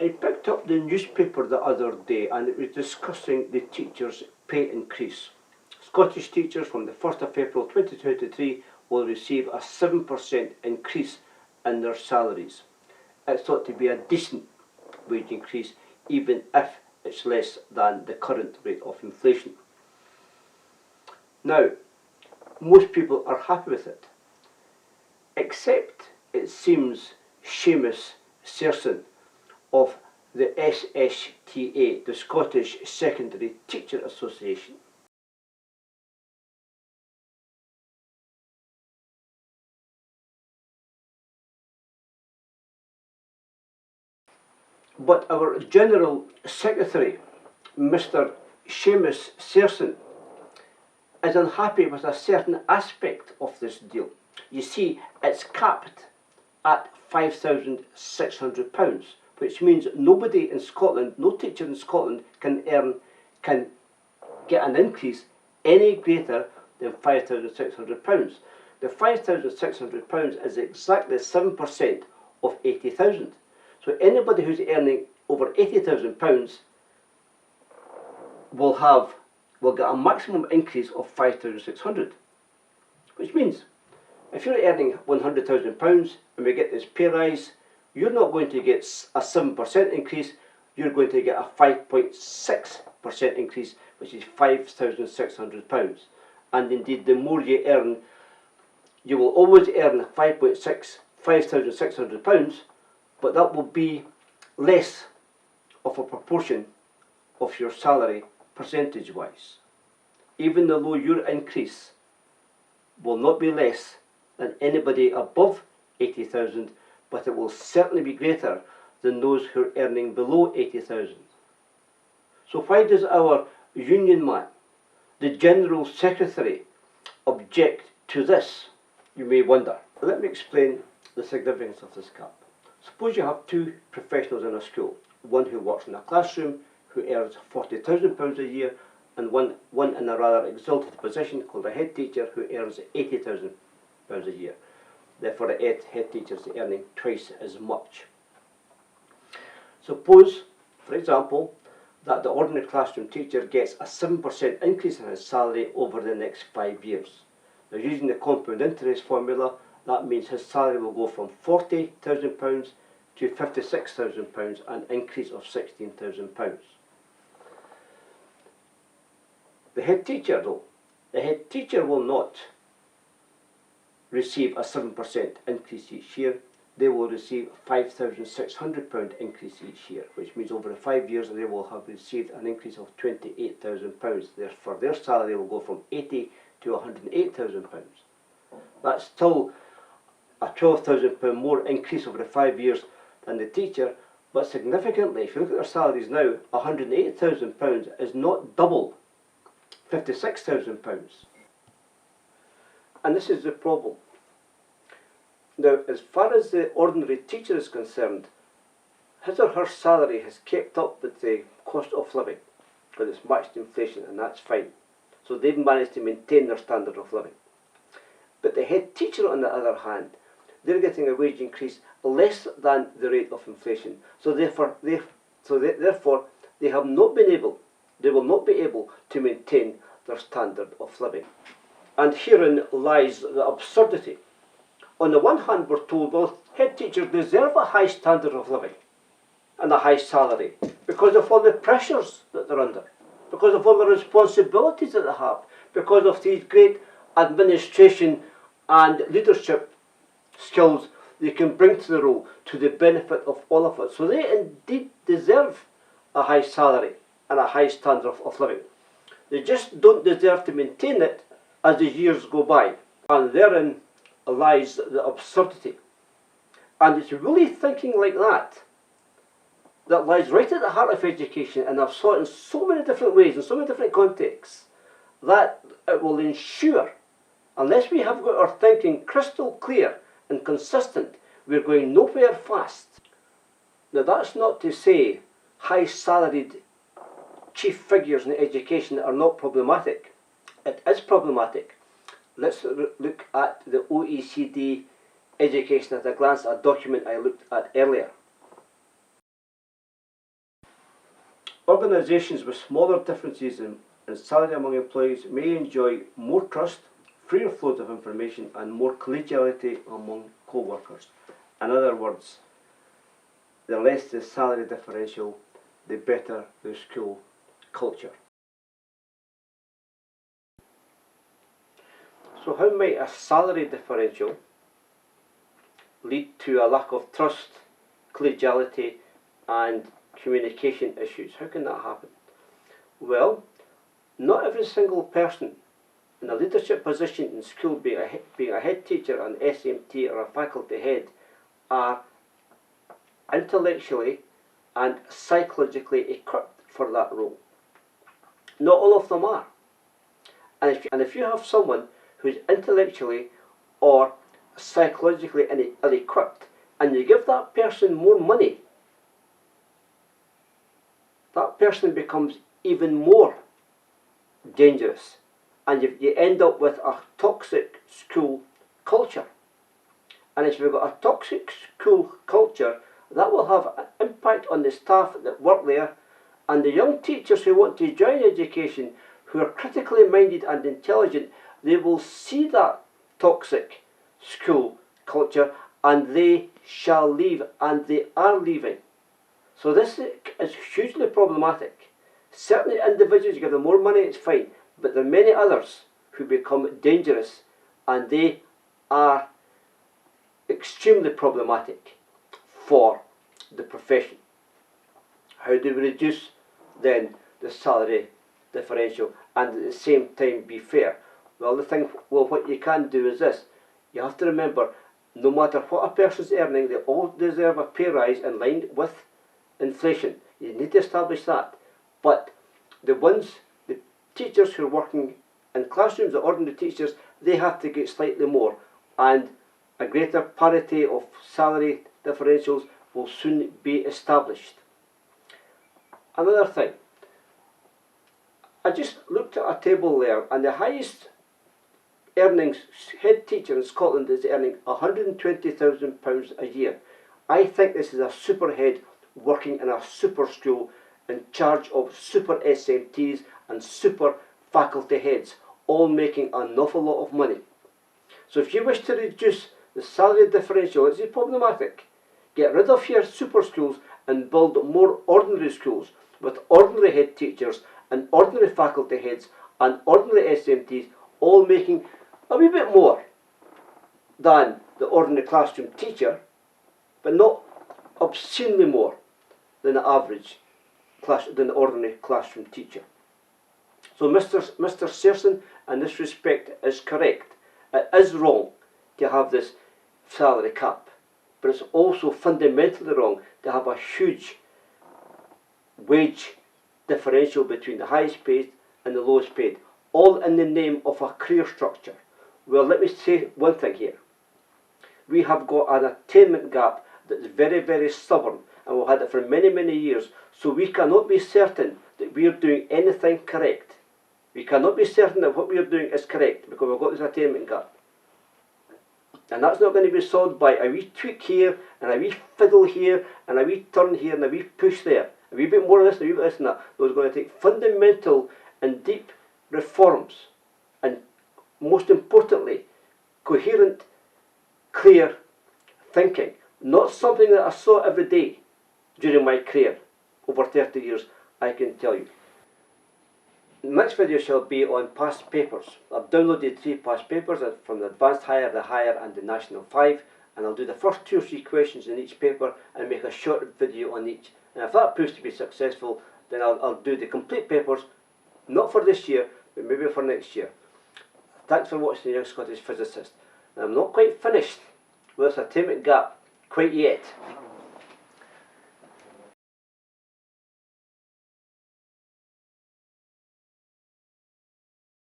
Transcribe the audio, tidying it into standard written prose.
I picked up the newspaper the other day and it was discussing the teachers' pay increase. Scottish teachers from the 1st of April 2023 will receive a 7% increase in their salaries. It's thought to be a decent wage increase, even if it's less than the current rate of inflation. Now, most people are happy with it, except it seems Seamus Serson of the SSTA, the Scottish Secondary Teacher Association. But our General Secretary, Mr. Seamus Serson, is unhappy with a certain aspect of this deal. You see, it's capped at £5,600, which means nobody in Scotland, no teacher in Scotland can get an increase any greater than £5,600. The £5,600 is exactly 7% of 80,000. So anybody who's earning over £80,000 will get a maximum increase of £5,600, which means if you're earning £100,000 and we get this pay rise, you're not going to get a 7% increase, you're going to get a 5.6% increase, which is £5,600. And indeed, the more you earn, you will always earn £5,600, but that will be less of a proportion of your salary percentage-wise. Even though your increase will not be less than anybody above 80,000, but it will certainly be greater than those who are earning below 80,000. So why does our union man, the General Secretary, object to this, you may wonder. Let me explain the significance of this cap. Suppose you have two professionals in a school, one who works in a classroom who earns £40,000 a year, and one in a rather exalted position called a head teacher who earns £80,000 a year. Therefore, a head teacher is earning twice as much. Suppose, for example, that the ordinary classroom teacher gets a 7% increase in his salary over the next 5 years. Now, using the compound interest formula, that means his salary will go from £40,000 to £56,000, an increase of £16,000. The head teacher, though, the head teacher will not receive a 7% increase each year. They will receive £5,600 increase each year, which means over the 5 years they will have received an increase of £28,000. Therefore, their salary will go from £80,000 to £108,000. That's still a £12,000 more increase over the 5 years than the teacher, but significantly, if you look at their salaries now, £108,000 is not double £56,000. And this is the problem. Now, as far as the ordinary teacher is concerned, his or her salary has kept up with the cost of living, because it's matched inflation, and that's fine. So they've managed to maintain their standard of living. But the head teacher, on the other hand, they're getting a wage increase less than the rate of inflation. So therefore, they will not be able to maintain their standard of living. And herein lies the absurdity. On the one hand, we're told, well, head teachers deserve a high standard of living and a high salary because of all the pressures that they're under, because of all the responsibilities that they have, because of these great administration and leadership skills they can bring to the role to the benefit of all of us. So they indeed deserve a high salary and a high standard of living. They just don't deserve to maintain it as the years go by. And therein lies the absurdity. And it's really thinking like that that lies right at the heart of education, and I've saw it in so many different ways, in so many different contexts, that it will ensure, unless we have got our thinking crystal clear and consistent, we're going nowhere fast. Now, that's not to say high-salaried chief figures in education are not problematic. It is problematic. Let's look at the OECD education at a glance, a document I looked at earlier. Organisations with smaller differences in salary among employees may enjoy more trust, freer flow of information and more collegiality among co-workers. In other words, the less the salary differential, the better the school culture. So how might a salary differential lead to a lack of trust, collegiality and communication issues? How can that happen? Well, not every single person in a leadership position in school, being a head teacher, an SMT or a faculty head, are intellectually and psychologically equipped for that role. Not all of them are. And if you have someone who's intellectually or psychologically ill-equipped, and you give that person more money, that person becomes even more dangerous, and you end up with a toxic school culture. And if you've got a toxic school culture, that will have an impact on the staff that work there, and the young teachers who want to join education, who are critically minded and intelligent, they will see that toxic school culture and they shall leave, and they are leaving. So this is hugely problematic. Certainly individuals, you give them more money, it's fine, but there are many others who become dangerous, and they are extremely problematic for the profession. How do we reduce then the salary differential and at the same time be fair? Well, what you can do is this. You have to remember, no matter what a person's earning, they all deserve a pay rise in line with inflation. You need to establish that. But the teachers who are working in classrooms, the ordinary teachers, they have to get slightly more, and a greater parity of salary differentials will soon be established. Another thing, I just looked at a table there, and the highest earnings head teacher in Scotland is earning £120,000 a year. I think this is a super head working in a super school in charge of super SMTs and super faculty heads, all making an awful lot of money. So if you wish to reduce the salary differential, it's problematic. Get rid of your super schools and build more ordinary schools with ordinary head teachers and ordinary faculty heads and ordinary SMTs, all making a wee bit more than the ordinary classroom teacher, but not obscenely more than the average than the ordinary classroom teacher. So Mr. Serson, in this respect, is correct. It is wrong to have this salary cap, but it's also fundamentally wrong to have a huge wage differential between the highest paid and the lowest paid, all in the name of a career structure. Well, let me say one thing here. We have got an attainment gap that's very, very stubborn, and we've had it for many, many years, so we cannot be certain that we are doing anything correct. We cannot be certain that what we are doing is correct, because we've got this attainment gap. And that's not going to be solved by a wee tweak here, and a wee fiddle here, and a wee turn here, and a wee push there. A wee bit more of this, and a wee bit of this and that. Those are going to take fundamental and deep reforms, and most importantly, coherent, clear thinking. Not something that I saw every day during my career, over 30 years, I can tell you. The next video shall be on past papers. I've downloaded 3 past papers from the Advanced Higher, the Higher and the National 5, and I'll do the first 2 or 3 questions in each paper and make a short video on each. And if that proves to be successful, then I'll do the complete papers, not for this year, but maybe for next year. Thanks for watching The Young Scottish Physicist. And I'm not quite finished with this attainment gap quite yet.